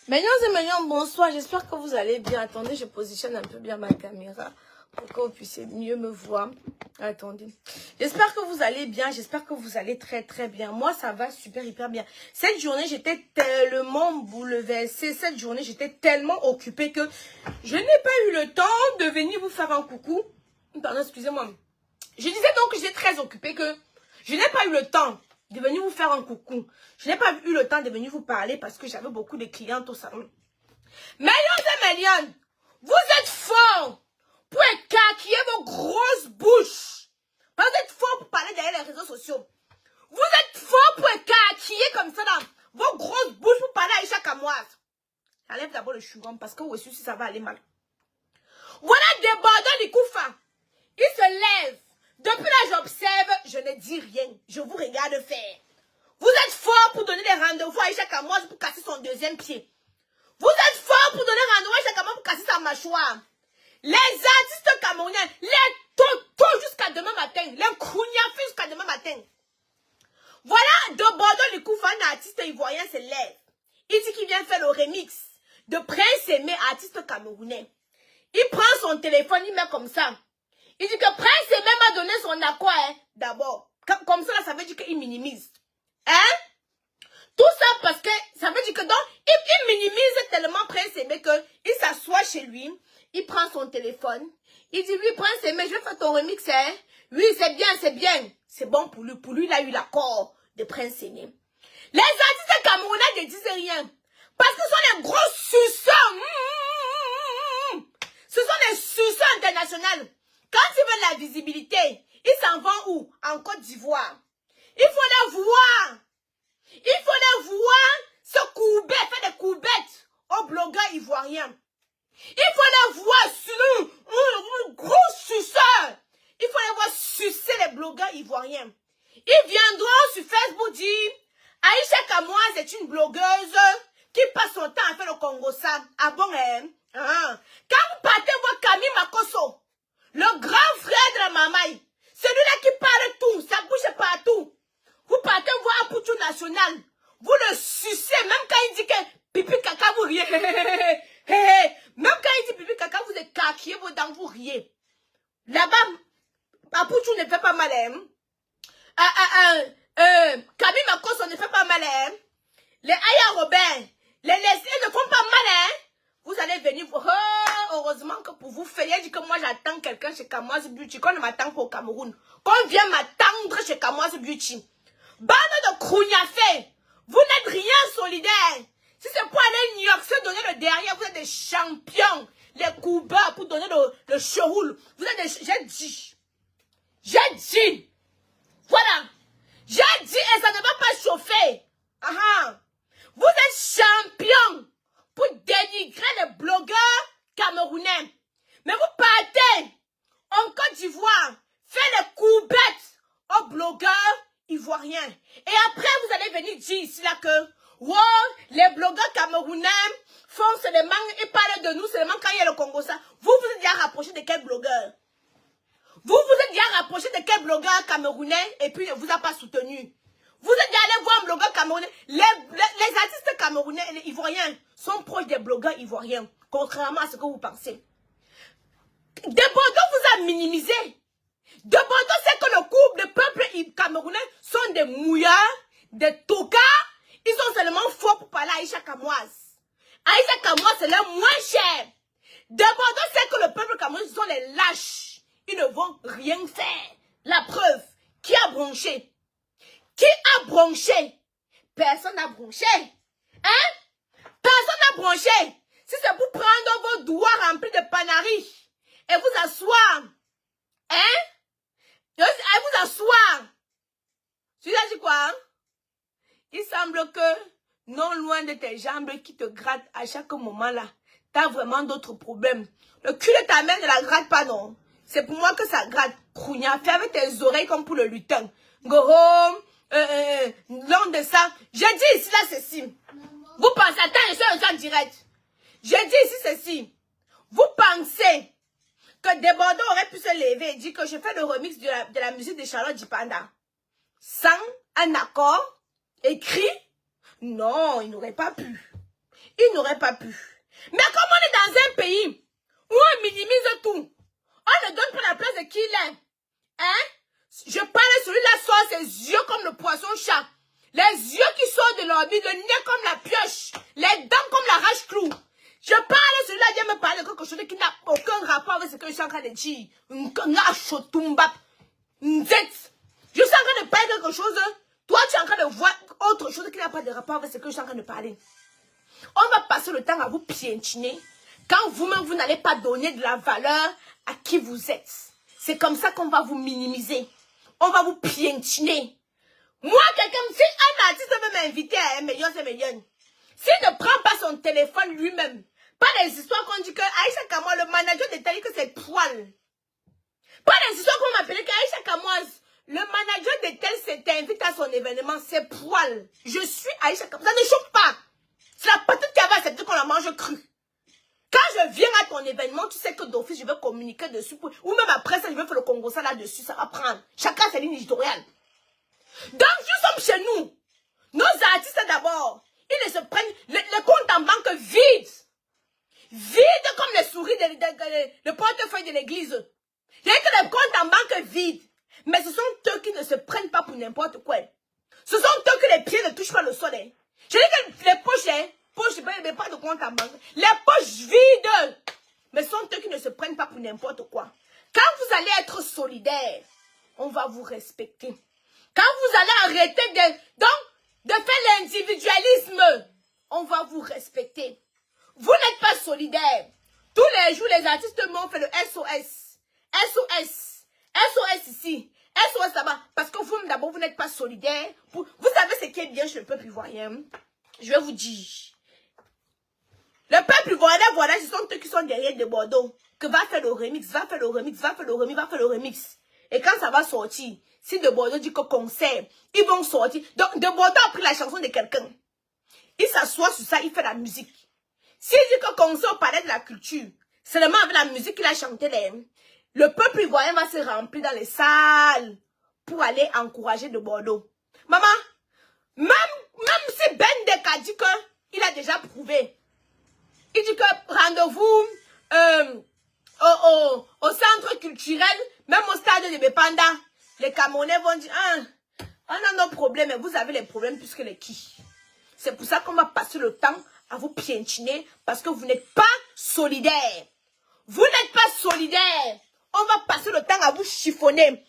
Mesdames et messieurs, bonsoir. J'espère que vous allez bien. Attendez, je positionne un peu bien ma caméra pour que vous puissiez mieux me voir. Attendez. J'espère que vous allez bien. J'espère que vous allez très très bien. Moi, ça va super hyper bien. Cette journée, j'étais tellement bouleversée. Cette journée, j'étais tellement occupée que je n'ai pas eu le temps de venir vous faire un coucou. Pardon, excusez-moi. Je disais donc que j'étais très occupée que je n'ai pas eu le temps de venir vous faire un coucou. Je n'ai pas eu le temps de venir vous parler parce que j'avais beaucoup de clients au salon. Millions et millions, vous êtes forts pour écarquiller vos grosses bouches. Vous êtes forts pour parler derrière les réseaux sociaux. Vous êtes forts pour écarquiller comme ça dans vos grosses bouches pour parler à Aïcha Kamoise. J'enlève d'abord le chewing parce que aussi ça va aller mal. Voilà débordant les Koufa. Il se lève. Depuis là, j'observe, je ne dis rien. Je vous regarde faire. Vous êtes forts pour donner des rendez-vous à Aïcha Kamoise pour casser son deuxième pied. Vous êtes forts pour donner rendez-vous à Aïcha Kamoise pour casser sa mâchoire. Les artistes camerounais, les totos jusqu'à demain matin, les kougnafis jusqu'à demain matin. Voilà, de Bordeaux, le Koufa, un artiste ivoirien se lève. Il dit qu'il vient faire le remix de Prince Aimé, artiste camerounais. Il prend son téléphone, il met comme ça. Il dit que Prince Aimé m'a donné son accord, hein, d'abord. Comme ça, là, ça veut dire qu'il minimise. Hein? Tout ça parce que ça veut dire que donc, il minimise tellement Prince Aimé qu'il s'assoit chez lui, il prend son téléphone, il dit, oui, Prince Aimé, je vais faire ton remix, hein? Oui, c'est bien, c'est bien. C'est bon pour lui. Pour lui, il a eu l'accord de Prince Aimé. Les artistes camerounais ne disent rien. Parce que ce sont les gros suceurs. Ce sont les suceurs internationaux. Quand ils veulent la visibilité, ils s'en vont où? En Côte d'Ivoire. Il faut les voir. Il faut les voir se courber, faire des courbettes aux blogueurs ivoiriens. Il faut les voir sur un gros suceur. Il faut les voir sucer les blogueurs ivoiriens. Ils viendront sur Facebook dire Aïcha Kamoise est une blogueuse qui passe son temps à faire le Congo-ça. Ah bon, hein? Quand vous partez voir Camille Makosso, le grand frère de la mamaï, celui-là qui parle tout, ça bouge partout. Vous partez voir Apoutou National, vous le sucez, même quand il dit que pipi caca, vous riez. Même quand il dit pipi caca, vous écarquillez vos dents, vous riez. Là-bas, Apoutou ne fait pas mal, hein? Camille Makosso ne fait pas mal, hein? Les Aya Robin, les Leslie ne font pas mal, hein? Vous allez venir, heureusement que pour vous faire, il dit que moi j'attends quelqu'un chez Kamoise Beauty, qu'on ne m'attend pas au Cameroun, qu'on vient m'attendre chez Kamoise Beauty. Bande de krougnafés, vous n'êtes rien solidaire. Si c'est pour aller New York, se donner le derrière, vous êtes des champions, les coubeurs pour donner le showroom. Vous êtes des, j'ai dit, voilà, j'ai dit et ça ne va pas chauffer. Vous êtes champions pour dénigrer les blogueurs camerounais. Mais vous partez en Côte d'Ivoire, faire les courbettes aux blogueurs ivoiriens. Et après, vous allez venir dire ici là que wow, les blogueurs camerounais font seulement, ils parlent de nous seulement quand il y a le Congo ça. Vous vous êtes déjà rapproché de quel blogueur? Vous vous êtes déjà rapproché de quel blogueur camerounais et puis ne vous a pas soutenu? Vous êtes déjà allé voir un blogueur camerounais. Les artistes camerounais et les ivoiriens sont proches des blogueurs ivoiriens, contrairement à ce que vous pensez. De Bordeaux vous a minimisé. De Bordeaux, c'est que le couple de peuple camerounais sont des mouillards, des tocards. Ils sont seulement forts pour parler à Aïcha Kamoise. Aïcha Kamoise, c'est le moins cher. De Bordeaux, c'est que le peuple camerounais sont les lâches. Ils ne vont rien faire. La preuve, qui a bronché? Qui a bronché? Personne n'a bronché. Hein? Personne n'a bronché. Si c'est pour prendre vos doigts remplis de panaris et vous asseoir, hein? Et vous asseoir. Tu as dit quoi? Hein? Il semble que, non loin de tes jambes qui te grattent à chaque moment là, tu as vraiment d'autres problèmes. Le cul de ta mère ne la gratte pas, non? C'est pour moi que ça gratte. Krounia, fais avec tes oreilles comme pour le lutin. Goro, long de ça. J'ai dit ici là ceci. Vous pensez, attends, je suis en direct. J'ai dit ici ceci. Vous pensez que Desbordeaux aurait pu se lever et dire que je fais le remix de la musique de Charlotte Dipanda sans un accord écrit? Non, il n'aurait pas pu. il n'aurait pas pu. Mais comme on est dans un pays où on minimise tout, on ne donne pas la place de qui il est. Hein? Je parle de celui-là sort ses yeux comme le poisson-chat. Les yeux qui sortent de l'orbite, le nez comme la pioche, les dents comme la rache-clou. Je parle de celui-là, vient me parler de quelque chose qui n'a aucun rapport avec ce que je suis en train de dire. Je suis en train de parler de quelque chose. Toi, tu es en train de voir autre chose qui n'a pas de rapport avec ce que je suis en train de parler. On va passer le temps à vous piétiner quand vous-même, vous n'allez pas donner de la valeur à qui vous êtes. C'est comme ça qu'on va vous minimiser. On va vous piétiner. Moi, quelqu'un, si un artiste veut m'inviter à un million, c'est million. S'il ne prend pas son téléphone lui-même, pas des histoires qu'on dit que Aïcha Kamoise, le manager de Tali, que c'est poil. Pas des histoires qu'on m'appelait qu'Aïcha Kamoise, le manager de Tel t'invite à son événement, c'est poil. Je suis Aïcha Kamoise, ça ne choque pas. C'est la petite qui avait accepté qu'on la mange crue. Quand je viens à ton événement, tu sais que d'office, je vais communiquer dessus. Ou même après ça, je vais faire le Congo ça là-dessus, ça va prendre. Chacun ses lignes éditoriales. Donc, nous sommes chez nous. Nos artistes d'abord, ils ne se prennent les comptes en banque vides. Vides comme les souris de portefeuille de l'église. Il y a que les comptes en banque vides. Mais ce sont eux qui ne se prennent pas pour n'importe quoi. Ce sont eux que les pieds ne touchent pas le sol. Hein. Je dis que les poches, mais pas de compte en banque. Les poches vides. Mais ce sont eux qui ne se prennent pas pour n'importe quoi. Quand vous allez être solidaire, on va vous respecter. Quand vous allez arrêter de faire l'individualisme, on va vous respecter. Vous n'êtes pas solidaire. Tous les jours, les artistes m'ont fait le SOS. SOS. SOS ici. SOS là-bas. Parce que vous, d'abord, vous n'êtes pas solidaire. Vous savez ce qui est bien chez le peuple ivoirien. Je vais vous dire. Le peuple ivoirien, voilà, ce sont eux qui sont derrière de Bordeaux. Que va faire le remix, va faire le remix, va faire le remix, va faire le remix. Et quand ça va sortir, si de Bordeaux dit que concert, ils vont sortir. Donc, de Bordeaux a pris la chanson de quelqu'un. Il s'assoit sur ça, il fait la musique. S'il dit que concert parlait de la culture, seulement avec la musique qu'il a chanté, le peuple ivoirien va se remplir dans les salles pour aller encourager de Bordeaux. Maman, même si Ben Dek a dit qu'il a déjà prouvé, il dit que rendez-vous au centre culturel, même au stade de Bepanda, les Camerounais vont dire, on a nos problèmes, et vous avez les problèmes plus que les qui. C'est pour ça qu'on va passer le temps à vous piétiner, parce que vous n'êtes pas solidaire. Vous n'êtes pas solidaire. On va passer le temps à vous chiffonner.